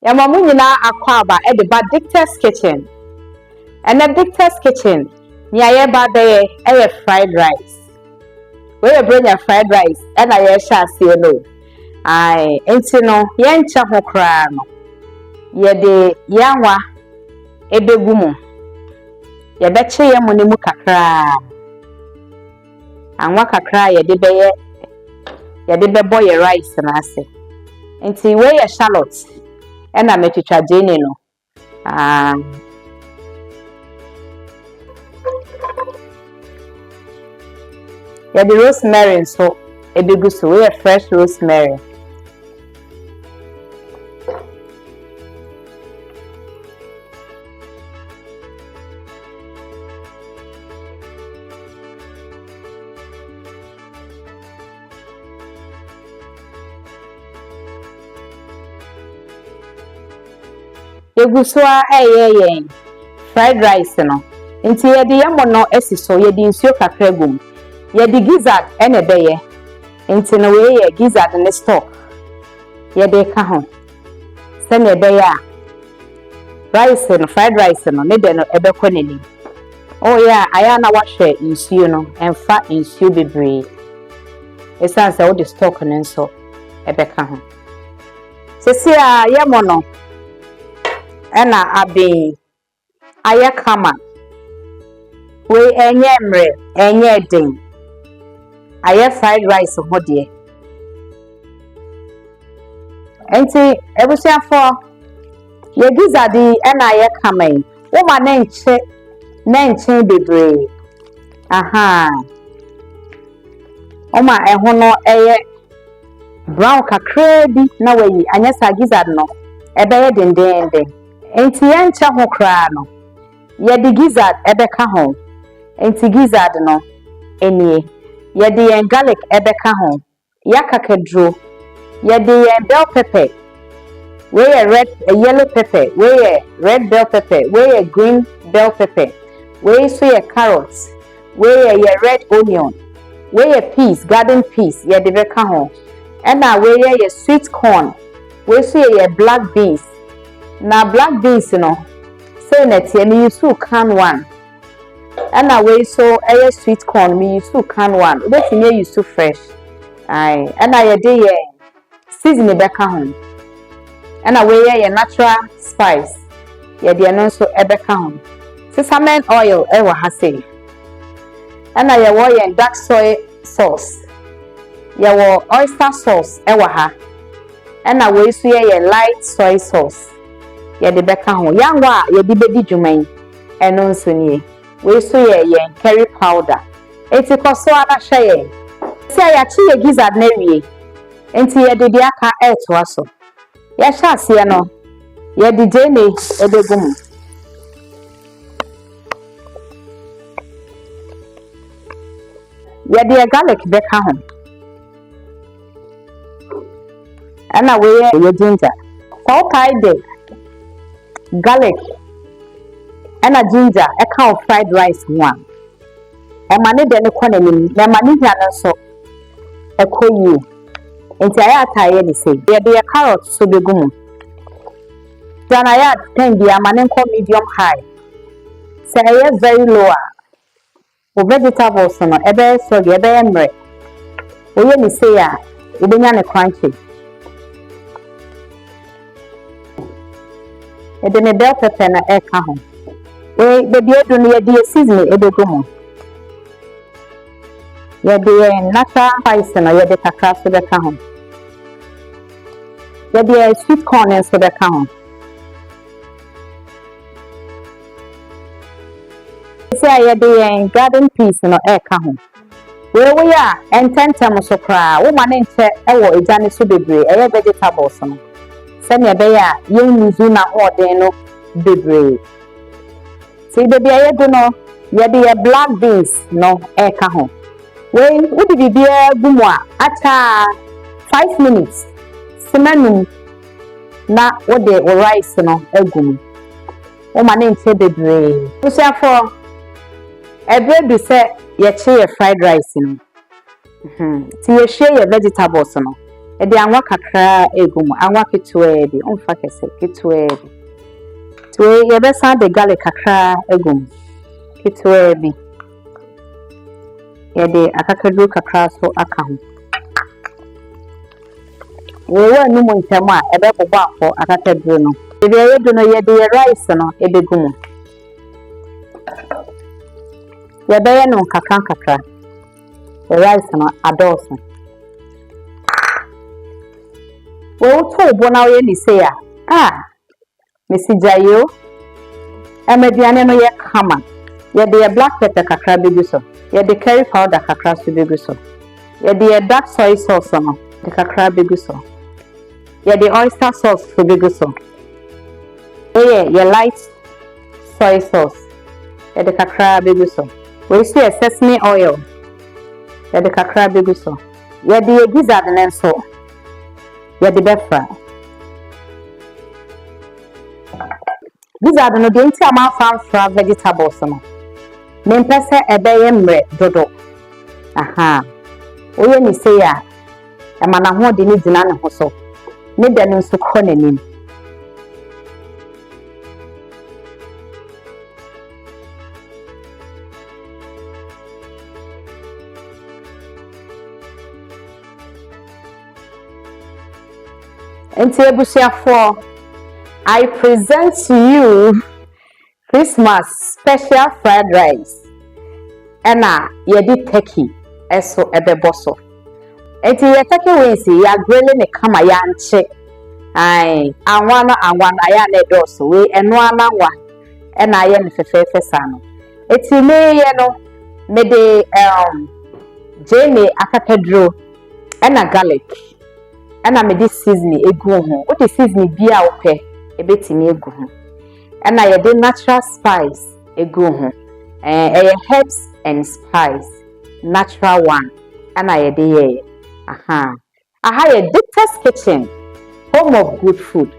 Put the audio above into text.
Ya mamu nyina akwaba e de ba Dicta'S kitchen. And the Dicta'S kitchen, nya ye ba be e fried rice. We bring your fried rice and I shall see no. Ai, enti no, ye ncha ho kra no. Ye de yanwa ebegu mu. Ye beche ye mu ne mu kakra. Anwa kakra ye de bebo ye rice na ase. Enti we ye shallot and I metwitwa jene no. Yeah, the rosemary so a big so we have fresh rosemary. Yegusua fried rice no. Inti ye di yamo no esiso ye di nsuo kakra gum. Ye di gizzard ene beye. Inti no we ye gizzard ne stock. Ye de ka ho. Se ne beye a rice no fried rice no ne de no ebekọ neni. Oh yeah, aya na wahwe nsuo no emfa nsuo bebre. Esan se wo de stock ne nso ebeka ho. Sesi a yamo no ena abi ayakama we enye mre enye den aye fried rice ho de enti ebusiafo ye gizadi ena ayakama wo ma na nche bebre aha o ma eho no eye brown kakra bi na wayi anyasa gizad no ebeye dendende enti ye ncha ho kra no ye di gizzard ebeka ho enti gizzard no enie ye di yen garlic ebeka ho yakakedro ye di yen bell pepper we yellow pepper we red bell pepper we green bell pepper we so ye carrots we red onion we peas garden peas ye di beka ho ena we ye sweet corn we so ye black beans na black beans no say net ye me use can one and away so sweet corn me use can one but me use fresh ai and I dey ye season e beka ho and away ye natural spice ye dey no so e beka ho sesame oil e wa ha say and I wo ye dark soy sauce ye wo oyster sauce e wa ha and away so ye light soy sauce ye de beka ho yanwa ye di bedi dwuman eno nso nie we so ye curry powder eti koso ada hye se ya chi ye gizzard na wie enti ye de aka eto aso ya sha ase no ye de jene edegum ye de garlic beka ho ana we ye ginger so tied garlic and a ginger a cow fried rice one. A money then economy, the money so a call you. And I tired say, there be a carrot so be gum. Then I add 10 be a man called medium high. Say I very lower. For vegetables no ebe so the ebe emre. We me say ya, ubenya crunchy. E de me bell pepper na e ka ho we baby edu no ye de season e de go ho ye de natural spice no ye de kakra so be ka ho ye de sweet corn so be ka ho say ye de garden peas no e ka ho we ya ententem so kra wo ma ne nche e wo ejane so bebre e ye vegetables no sani ebeya yen nuzu na orden no bebre see baby ayedo no ye de black beans no e ka ho we udi bibia gumu a acha 5 minutes semanu na wo de rice no egum o ma ne nche bebre usiafo ebre bi se ye che ye fried rice no ti ye hwe ye vegetables no Ede anwa kakra egum, anwa ketewa bi, onfa kese, ketewa bi. To ye besa de garlic kakra egum. Ketewa bi. Ye de akakaduru kakra so aka ho. Wewe numu ntemu a ebe bobo afọ akakaduru no. Ebe ye do no ye de rice no ebegum. Ye be ye no kakra. The rice no adoso. Wo to bo na ye ni say Missy Jayo, Mediane no ye kama. Ye de black pepper kakra begu so. Ye de curry powder kakra so begu so. Ye de dark soy sauce no, de kakra begu so. Ye de oyster sauce so begu so. Ye light soy sauce. Ye de kakra begu so. We see sesame oil. Ye de kakra begu so. Ye de gizzard nenso. Ye de befra. Gizzard no de nti ama farm vegetables no. Mempese ebeye mre dodo. Oye ni say ya. E mana ho de ni dina ne ho so. Ne de no so kọ nanim. Enti ebusuafo, I present to you Christmas special fried rice. Ena yedi turkey eso ebeboso. Enti ye turkey we si ya grele ne kama ya nche. Anwana ya na edoso we eno anawa. Ena ye ne fefefe sano. Eti me ye no me de jene akakadro ena garlic. Ena me di seasoning egu ho. What is seasoning bia ope ebetimi egu ho. Ena ye de natural spice egu ho. Herbs and spice natural one. Ena ye de ye. Aha ye Dicta'S kitchen, home of good food.